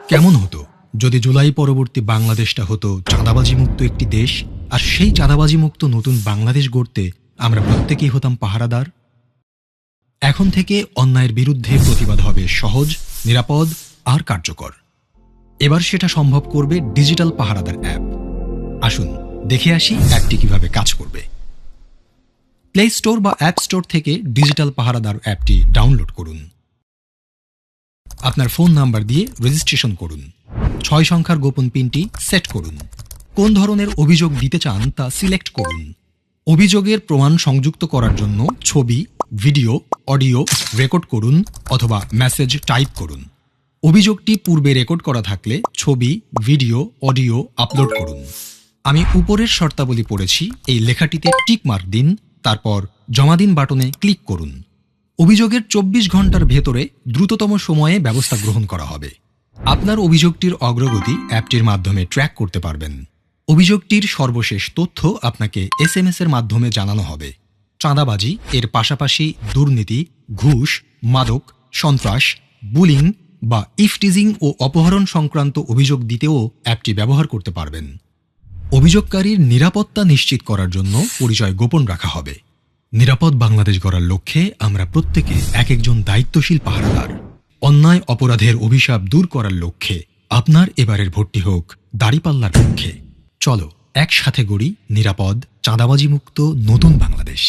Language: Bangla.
কেমন হতো যদি জুলাই পরবর্তী বাংলাদেশটা হতো চাঁদাবাজি মুক্ত একটি দেশ, আর সেই চাঁদাবাজি মুক্ত নতুন বাংলাদেশ গড়তে আমরা প্রত্যেকেই হতাম পাহারাদার। এখন থেকে অন্যায়ের বিরুদ্ধে প্রতিবাদ হবে সহজ, নিরাপদ আর কার্যকর। এবার সেটা সম্ভব করবে ডিজিটাল পাহারাদার অ্যাপ। আসুন দেখে আসি অ্যাপটি কিভাবে কাজ করবে। প্লে স্টোর বা অ্যাপ স্টোর থেকে ডিজিটাল পাহারাদার অ্যাপটি ডাউনলোড করুন। আপনার ফোন নাম্বার দিয়ে রেজিস্ট্রেশন করুন। 6 সংখ্যার গোপন পিনটি সেট করুন। কোন ধরনের অভিযোগ দিতে চান তা সিলেক্ট করুন। অভিযোগের প্রমাণ সংযুক্ত করার জন্য ছবি, ভিডিও, অডিও রেকর্ড করুন অথবা মেসেজ টাইপ করুন। অভিযোগটি পূর্বে রেকর্ড করা থাকলে ছবি, ভিডিও, অডিও আপলোড করুন। আমি উপরের শর্তাবলী পড়েছি, এই লেখাটিতে টিক মার্ক দিন, তারপর জমা দিন বাটনে ক্লিক করুন। অভিযোগের 24 ঘন্টার ভেতরে দ্রুততম সময়ে ব্যবস্থা গ্রহণ করা হবে। আপনার অভিযোগটির অগ্রগতি অ্যাপটির মাধ্যমে ট্র্যাক করতে পারবেন। অভিযোগটির সর্বশেষ তথ্য আপনাকে SMS এর মাধ্যমে জানানো হবে। চাঁদাবাজি এর পাশাপাশি দুর্নীতি, ঘুষ, মাদক, সন্ত্রাস, বুলিং বা ইফটিজিং ও অপহরণ সংক্রান্ত অভিযোগ দিতেও অ্যাপটি ব্যবহার করতে পারবেন। অভিযোগকারীর নিরাপত্তা নিশ্চিত করার জন্য পরিচয় গোপন রাখা হবে। নিরাপদ বাংলাদেশ গড়ার লক্ষ্যে আমরা প্রত্যেকে এক একজন দায়িত্বশীল পাহারাদার। অন্যায় অপরাধের অভিশাপ দূর করার লক্ষ্যে আপনার এবারের ভোটটি হোক দাঁড়িপাল্লার পক্ষে। চলো একসাথে গড়ি নিরাপদ, চাঁদাবাজি মুক্ত নতুন বাংলাদেশ।